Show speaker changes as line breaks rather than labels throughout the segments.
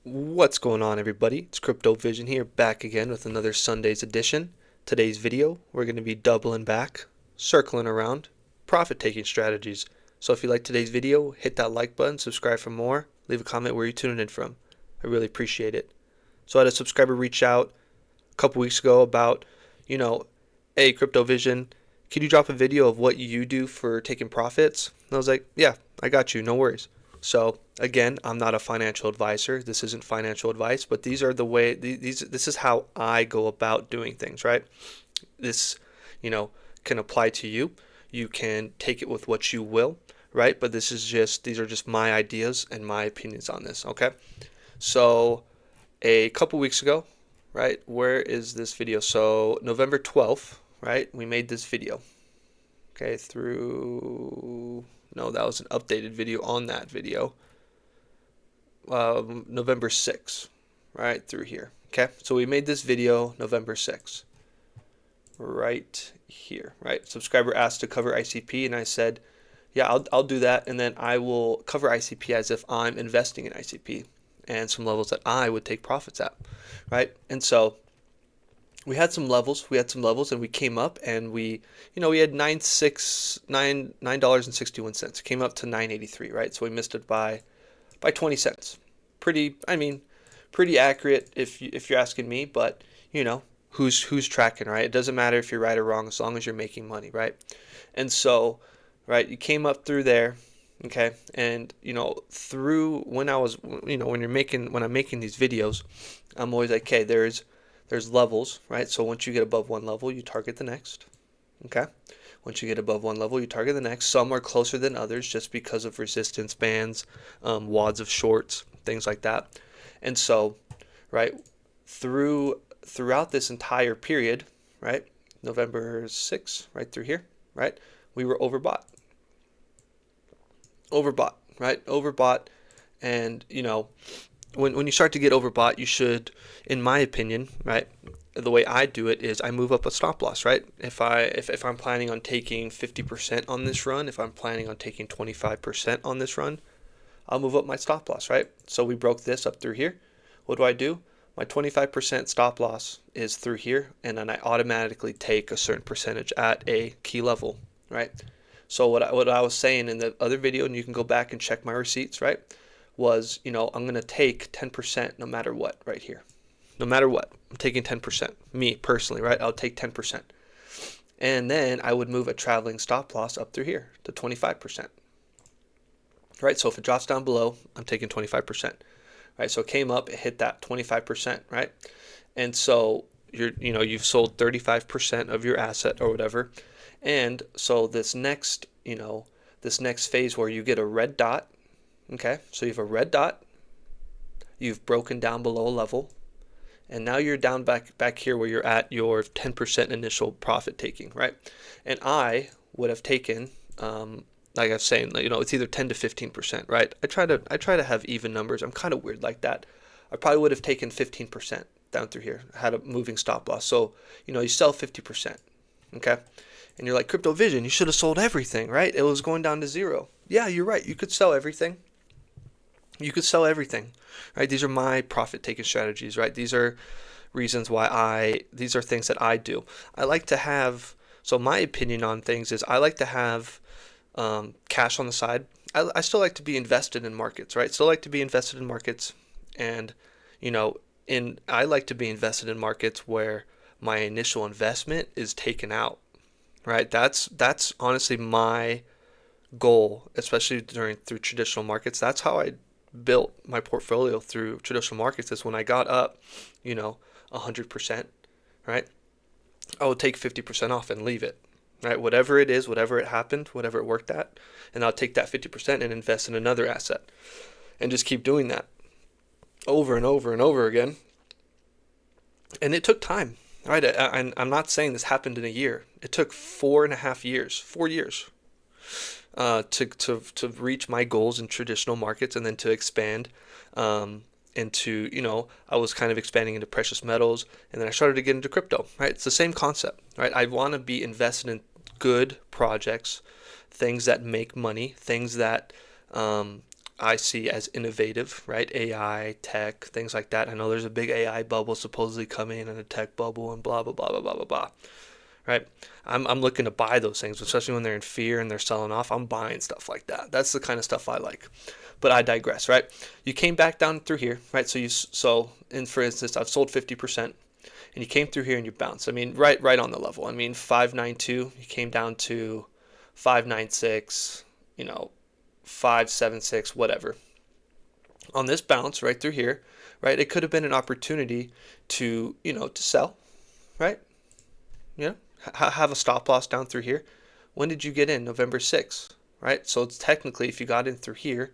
What's going on, everybody? It's CryptoVision here, back again with another Sunday's edition. Today's video, we're going to be doubling back, circling around, profit-taking strategies. So if you like today's video, hit that like button, subscribe for more, leave a comment where you're tuning in from. I really appreciate it. So I had a subscriber reach out a couple weeks ago about, hey, CryptoVision, can you drop a video of what you do for taking profits? And I was like, yeah, I got you, no worries. So again, I'm not a financial advisor. This isn't financial advice, but these are the way this is how I go about doing things, right? This, can apply to you. You can take it with what you will, right? But these are just my ideas and my opinions on this, okay? So a couple weeks ago, right? Where is this video? So November 12th, right? We made this video. Okay, no, that was an updated video on that video. November 6th, right through here. Okay, so we made this video November 6th, right here, right? Subscriber asked to cover ICP, and I said, yeah, I'll do that, and then I will cover ICP as if I'm investing in ICP and some levels that I would take profits at, right? And so we had some levels, and we came up, and we had $9.61. Came up to 9.83, right? So we missed it by 20 cents. Pretty accurate if you're asking me, but who's tracking, right? It doesn't matter if you're right or wrong as long as you're making money, right? And so, right, you came up through there, okay? And through when I was, when I'm making these videos, I'm always like, okay, there's levels, right? So once you get above one level, you target the next, okay? Once you get above one level, you target the next. Some are closer than others just because of resistance bands, wads of shorts, things like that. And so, right, throughout this entire period, right, November 6th, right through here, right, we were overbought, right, overbought. And when you start to get overbought, you should, in my opinion, right, the way I do it is I move up a stop loss, right? If I'm planning on taking 50% on this run, if I'm planning on taking 25% on this run, I'll move up my stop loss, right? So we broke this up through here. What do? My 25% stop loss is through here, and then I automatically take a certain percentage at a key level, right? So what I was saying in the other video, and you can go back and check my receipts, right, was, I'm going to take 10% no matter what right here. No matter what, I'm taking 10%. Me personally, right? I'll take 10%. And then I would move a traveling stop loss up through here to 25%. Right? So if it drops down below, I'm taking 25%. Right? So it came up, it hit that 25%, right? And so you've sold 35% of your asset or whatever. And so this next phase where you get a red dot, okay? So you have a red dot, you've broken down below a level, and now you're down back here where you're at your 10% initial profit taking, right? And I would have taken, like I was saying, it's either 10 to 15%, right? I try to have even numbers. I'm kind of weird like that. I probably would have taken 15% down through here, had a moving stop loss. So, you sell 50%, okay? And you're like, CryptoVision, you should have sold everything, right? It was going down to zero. Yeah, you're right. You could sell everything. Right? These are my profit taking strategies, right? These are reasons why these are things that I do. I like to have, so my opinion on things is I like to have cash on the side. I still like to be invested in markets, right? Still like to be invested in markets. And, I like to be invested in markets where my initial investment is taken out, right? That's honestly my goal, especially through traditional markets. That's how I built my portfolio through traditional markets, is when I got up, 100%, right? I would take 50% off and leave it, right? Whatever it is, whatever it happened, whatever it worked at, and I'll take that 50% and invest in another asset and just keep doing that over and over and over again. And it took time, right? I'm not saying this happened in a year. It took 4.5 years, 4 years, to reach my goals in traditional markets, and then to expand into, I was kind of expanding into precious metals, and then I started to get into crypto, right? It's the same concept, right? I want to be invested in good projects, things that make money, things that I see as innovative, right? AI, tech, things like that. I know there's a big AI bubble supposedly coming and a tech bubble and blah, blah, blah, blah, blah, blah, blah, right? I'm looking to buy those things, especially when they're in fear and they're selling off. I'm buying stuff like that. That's the kind of stuff I like. But I digress, right? You came back down through here, right? For instance, I've sold 50%, and you came through here and you bounced. I mean, right on the level. I mean, 592, you came down to 596, 576, whatever. On this bounce right through here, right? It could have been an opportunity to sell, right? Have a stop loss down through here. When did you get in? November 6th, right? So it's technically, if you got in through here,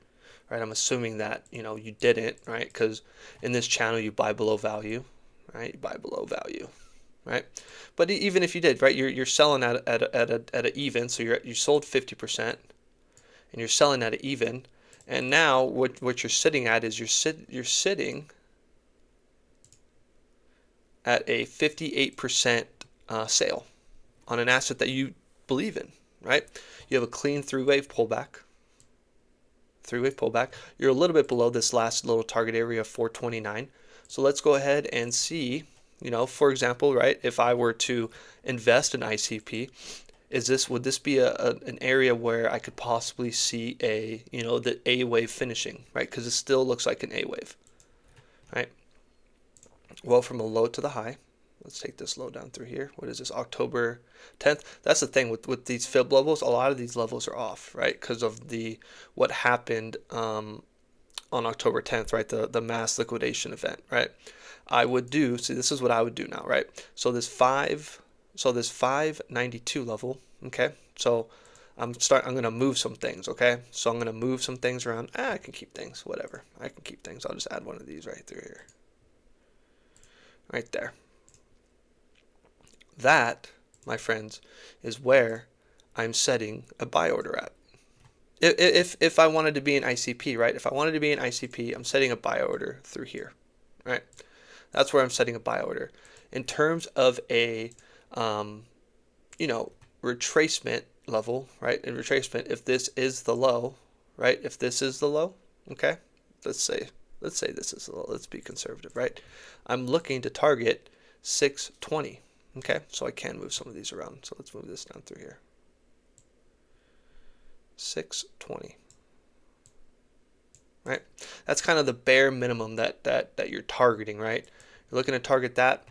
right? I'm assuming that, you didn't, right? Because in this channel, you buy below value, right? You buy below value, right? But even if you did, right? You're selling at an even, so you sold 50%, and you're selling at an even, and now what you're sitting at is you're sitting at a 58% sale on an asset that you believe in, right? You have a clean three-wave pullback. You're a little bit below this last little target area of 429. So let's go ahead and see, for example, right, if I were to invest in ICP, would this be an area where I could possibly see the A wave finishing, right? Because it still looks like an A wave, right? Well, from a low to the high, let's take this low down through here. What is this, October 10th? That's the thing with these fib levels. A lot of these levels are off, right? Because of what happened on October 10th, right? The mass liquidation event, right? This is what I would do now, right? So this 592 level, okay? So I'm going to move some things, okay? So I'm going to move some things around. I can keep things, whatever. I can keep things. I'll just add one of these right through here. Right there. That, my friends, is where I'm setting a buy order at. If I wanted to be an ICP, right? If I wanted to be an ICP, I'm setting a buy order through here, right? That's where I'm setting a buy order. In terms of a, retracement level, right? In retracement, if this is the low, right? If this is the low, okay? Let's say this is the low. Let's be conservative, right? I'm looking to target 620. Okay, so I can move some of these around. So let's move this down through here. 620. Right? That's kind of the bare minimum that you're targeting, right? You're looking to target that.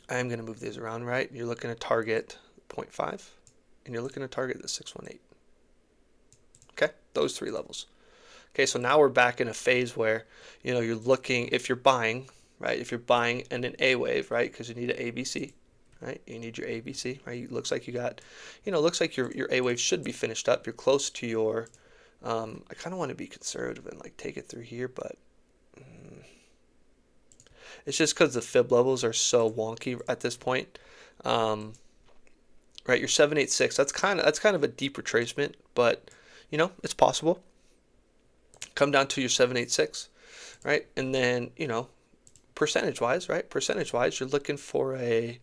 I'm going to move these around, right? You're looking to target 0.5, and you're looking to target the 618. Okay, those three levels. Okay, so now we're back in a phase where, you're looking, if you're buying, right? If you're buying in an A wave, right? Because you need an ABC, right? You need your ABC, right? It looks like you got, looks like your A wave should be finished up. You're close to your, I kind of want to be conservative and like take it through here, but it's just because the fib levels are so wonky at this point. Right, your 786, that's kind of a deep retracement, but it's possible. Come down to your 786, right? And then, percentage-wise, right? Percentage-wise, you're looking for a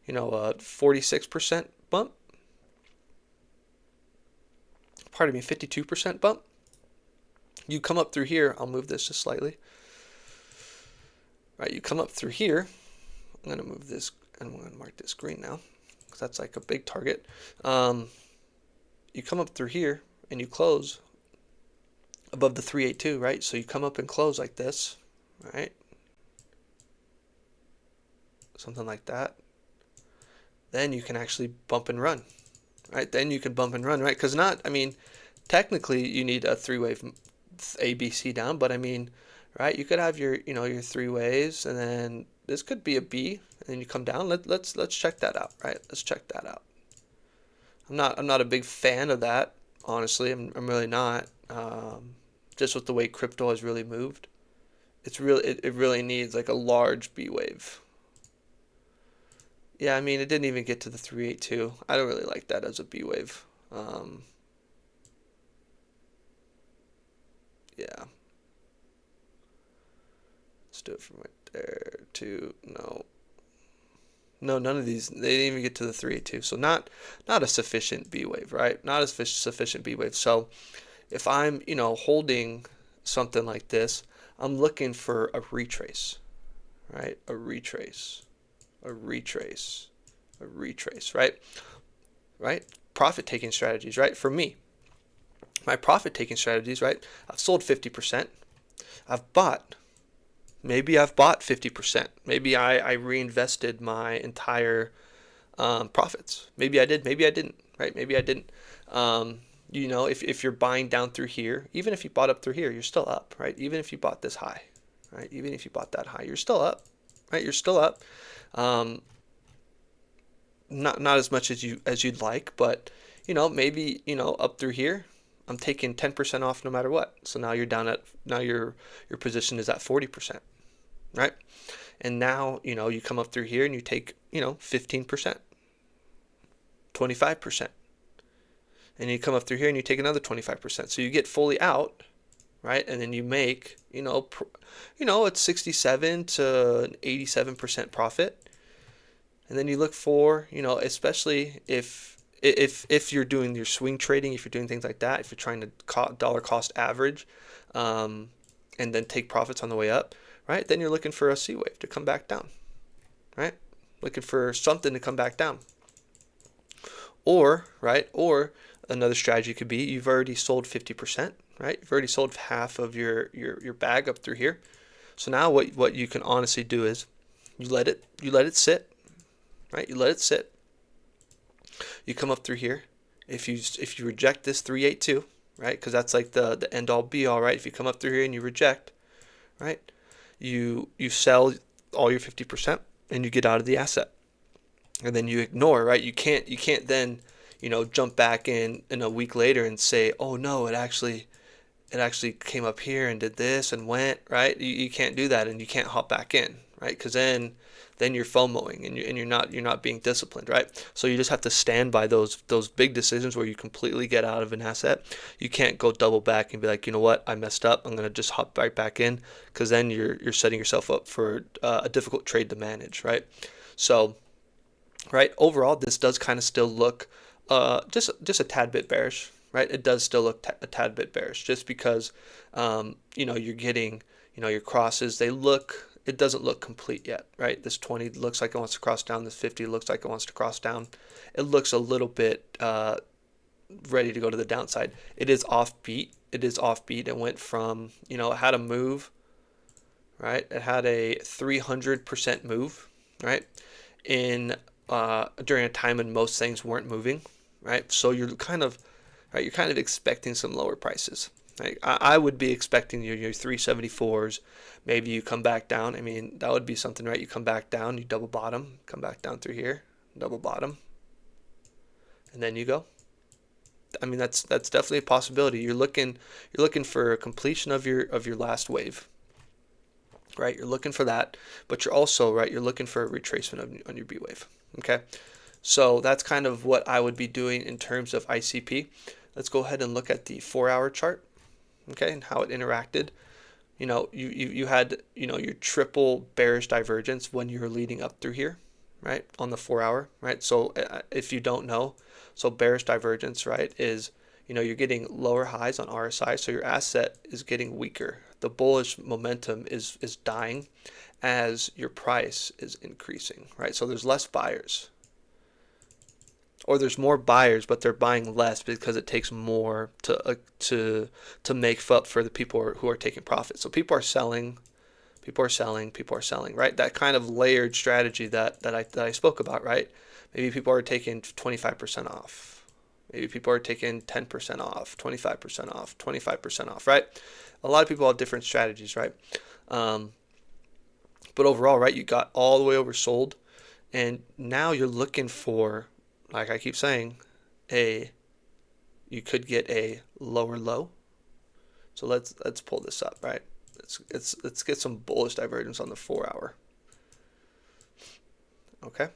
46% bump. Pardon me, 52% bump. You come up through here. I'll move this just slightly. Right, you come up through here. I'm going to move this, and I'm going to mark this green now, because that's like a big target. You come up through here, and you close above the 382, right? So you come up and close like this, right? Something like that. Then you can actually bump and run, right? Then you can bump and run, right? Because technically you need a three-wave ABC down, but I mean, right? You could have your, your three waves, and then this could be a B, and then you come down. Let's check that out, right? Let's check that out. I'm not a big fan of that, honestly. I'm really not. Just with the way crypto has really moved, it really needs like a large B wave. Yeah, I mean, it didn't even get to the 382. I don't really like that as a B wave. Yeah. Let's do it from right there to no, none of these. They didn't even get to the 382. So not a sufficient B wave, right? Not a sufficient B wave. So if I'm, holding something like this, I'm looking for a retrace, right? A retrace, a retrace, a retrace, right? Right? Profit taking strategies, right? For me, my profit taking strategies, right? I've sold 50%. I've bought, maybe I've bought 50%. Maybe I reinvested my entire profits. Maybe I did, maybe I didn't, right? Maybe I didn't. If you're buying down through here, even if you bought up through here, you're still up, right? Even if you bought this high, right? Even if you bought that high, you're still up, right? You're still up. Um, not as much as you'd like, but maybe up through here, I'm taking 10% off no matter what. So now your position is at 40%, right? And now you come up through here and you take 15%, 25%, and you come up through here and you take another 25%. So you get fully out, right? And then you make it's 67 to an 87% profit. And then you look for, especially if you're doing your swing trading, if you're doing things like that, if you're trying to dollar cost average, and then take profits on the way up, right? Then you're looking for a C wave to come back down, right? Looking for something to come back down. Or another strategy could be you've already sold 50%, right? You've already sold half of your bag up through here. So now what you can honestly do is you let it sit. Right? You let it sit. You come up through here. If you reject this 382, right? Because that's like the end all be all, right? If you come up through here and you reject, right? You sell all your 50% and you get out of the asset. And then you ignore, right? You can't then, jump back in a week later and say, "Oh no, it actually came up here and did this and went," right? You can't do that, and you can't hop back in, right? Because then you're FOMOing and you're not being disciplined, right? So you just have to stand by those big decisions where you completely get out of an asset. You can't go double back and be like, you know what, I messed up, I'm gonna just hop right back in, because then you're setting yourself up for a difficult trade to manage, right? So, right, overall, this does kind of still look just a tad bit bearish, right? It does still look a tad bit bearish, just because you're getting your crosses. It doesn't look complete yet, right? This 20 looks like it wants to cross down. This 50 looks like it wants to cross down. It looks a little bit ready to go to the downside. It is offbeat. It went from, it had a move, right? It had a 300% move, right? During a time when most things weren't moving, right? So you're kind of expecting some lower prices. Right? I would be expecting your 374s. Maybe you come back down. I mean, that would be something, right? You come back down, you double bottom, come back down through here, double bottom, and then you go. I mean, that's definitely a possibility. You're looking for a completion of your last wave, right? You're looking for that, but you're also, right, you're looking for a retracement on your B wave. Okay, so that's kind of what I would be doing in terms of ICP. Let's go ahead and look at the 4-hour chart, okay, and how it interacted. You had your triple bearish divergence when you were leading up through here, right, on the 4-hour, right? So if you don't know, so bearish divergence, right, is you're getting lower highs on RSI, so your asset is getting weaker. The bullish momentum is dying as your price is increasing, right? So there's less buyers, or there's more buyers, but they're buying less because it takes more to make up for the people who are taking profit. So people are selling, right? That kind of layered strategy that I spoke about, right? Maybe people are taking 25% off. Maybe people are taking 10% off, 25% off, 25% off, right? A lot of people have different strategies, right? But overall, right, you got all the way oversold, and now you're looking for, like I keep saying, you could get a lower low. So let's pull this up, right? Let's get some bullish divergence on the 4-hour. Okay,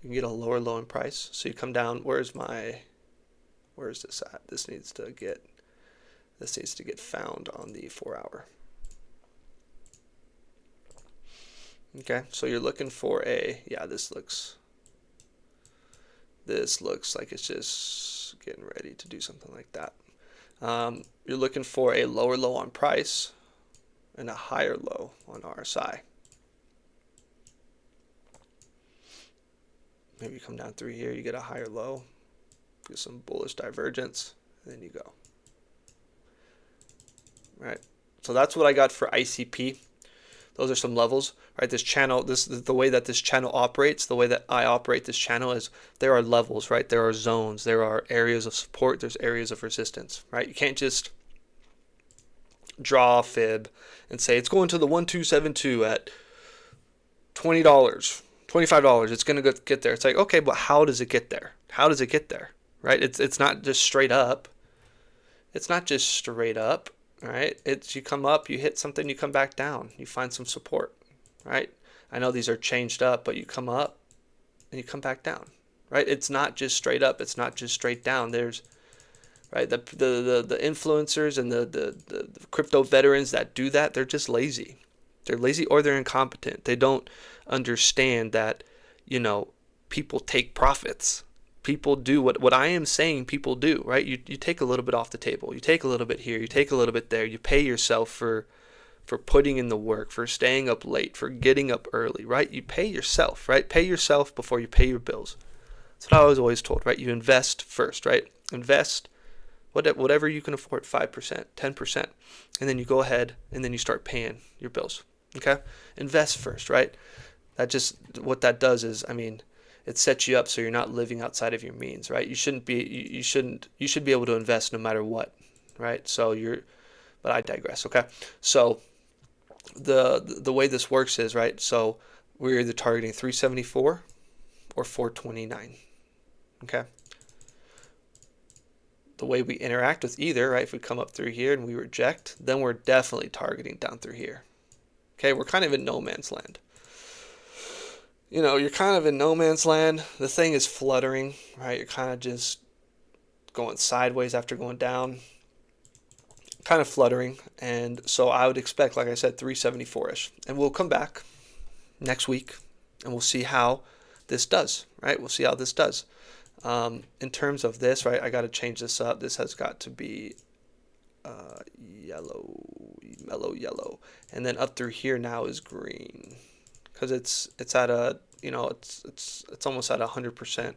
you can get a lower low in price. So you come down. Where is this at? This needs to get found on the 4-hour. Okay, so you're looking for this looks like it's just getting ready to do something like that. You're looking for a lower low on price and a higher low on RSI. Maybe you come down through here, you get a higher low, get some bullish divergence, and then you go. Right. So that's what I got for ICP. Those are some levels, right? This channel, the way that this channel operates, the way that I operate this channel is there are levels, right? There are zones, there are areas of support, there's areas of resistance, right? You can't just draw a fib and say it's going to the 1272 at $20, $25. It's going to get there. It's like, okay, but how does it get there? How does it get there? Right? It's not just straight up. It's not just straight up. Right? It's you come up, you hit something, you come back down, you find some support, right? I know these are changed up, but you come up and you come back down, right? It's not just straight up, it's not just straight down. There's right the influencers and the crypto veterans that do that, they're just lazy. They're lazy or they're incompetent. They don't understand that, people take profits. People do what I am saying people do, right? You take a little bit off the table. You take a little bit here. You take a little bit there. You pay yourself for putting in the work, for staying up late, for getting up early, right? You pay yourself, right? Pay yourself before you pay your bills. That's what I was always told, right? You invest first, right? Invest whatever you can afford, 5%, 10%. And then you go ahead and then you start paying your bills, okay? Invest first, right? What that does is, it sets you up so you're not living outside of your means, right? You should be able to invest no matter what, right? But I digress, okay? So the way this works is, right? So we're either targeting 374 or 429, okay? The way we interact with either, right? If we come up through here and we reject, then we're definitely targeting down through here, okay? We're kind of in no man's land. You're kind of in no man's land. The thing is fluttering, right? You're kind of just going sideways after going down, kind of fluttering. And so I would expect, like I said, 374-ish. And we'll come back next week and we'll see how this does, right? We'll see how this does. In terms of this, right, I got to change this up. This has got to be mellow yellow. And then up through here now is green. Because it's at a it's almost at 100%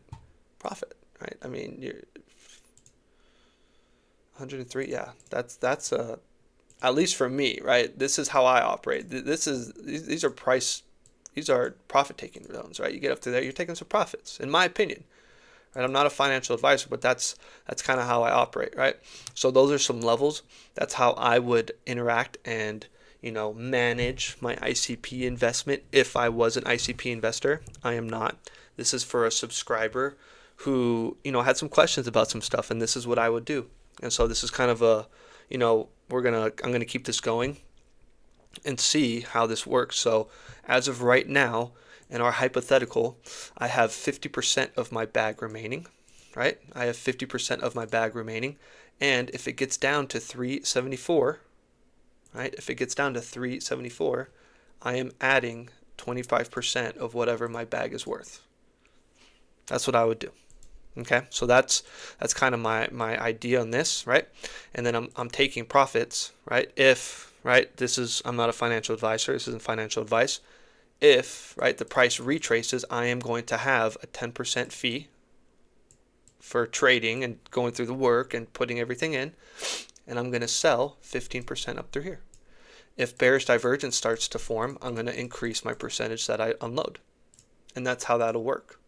profit, right? You're 103, yeah. That's at least for me, right? This is how I operate. These are profit taking zones, right? You get up to there, you're taking some profits, in my opinion. Right? I'm not a financial advisor, but that's kind of how I operate, right? So those are some levels. That's how I would interact and manage my ICP investment if I was an ICP investor. I am not. This is for a subscriber who, had some questions about some stuff, and this is what I would do. And so this is kind of I'm going to keep this going and see how this works. So as of right now, in our hypothetical, I have 50% of my bag remaining, right? I have 50% of my bag remaining. And if it gets down to 374, right? If it gets down to 374, I am adding 25% of whatever my bag is worth. That's what I would do. Okay, so that's kind of my idea on this, right? And then I'm taking profits, right? I'm not a financial advisor. This isn't financial advice. If, right, the price retraces, I am going to have a 10% fee for trading and going through the work and putting everything in. And I'm going to sell 15% up through here. If bearish divergence starts to form, I'm going to increase my percentage that I unload. And that's how that'll work.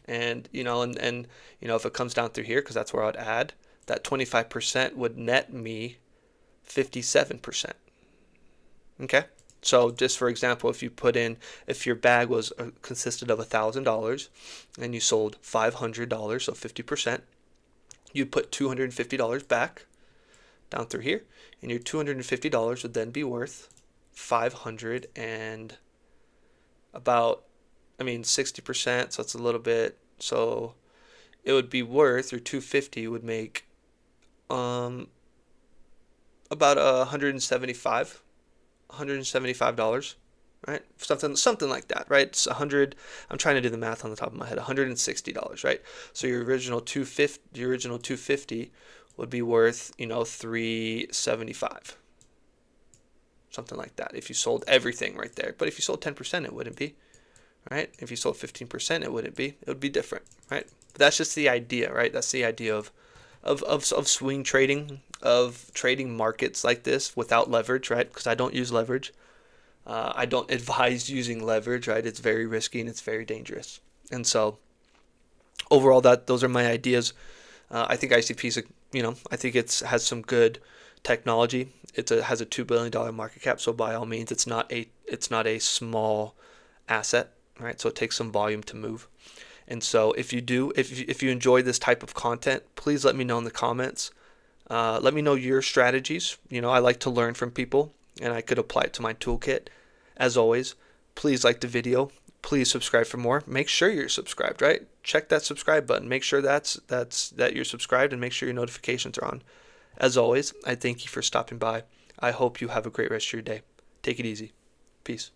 And, if it comes down through here, because that's where I would add, that 25% would net me 57%. Okay? So just for example, if your bag was consisted of $1,000 and you sold $500, so 50%, you put $250 back down through here, and your $250 would then be worth 500 and about 60%, so it's a little bit, so it would be worth, your 250 would make about $175, right? Something like that, right? It's 100. I'm trying to do the math on the top of my head. $160, right? So your original 250 would be worth, 375, something like that, if you sold everything right there. But if you sold 10%, it wouldn't be, right? If you sold 15%, it wouldn't be. It would be different, right? But that's just the idea, right? That's the idea of swing trading, of trading markets like this without leverage, right? Because I don't use leverage. I don't advise using leverage, right? It's very risky and it's very dangerous. And so overall, those are my ideas. I think ICP is I think has some good technology. Has a $2 billion market cap, so by all means, it's not a small asset, right? So it takes some volume to move. And so if you enjoy this type of content, please let me know in the comments. Let me know your strategies. I like to learn from people, and I could apply it to my toolkit. As always, please like the video. Please subscribe for more. Make sure you're subscribed, right? Check that subscribe button. Make sure that you're subscribed, and make sure your notifications are on. As always, I thank you for stopping by. I hope you have a great rest of your day. Take it easy. Peace.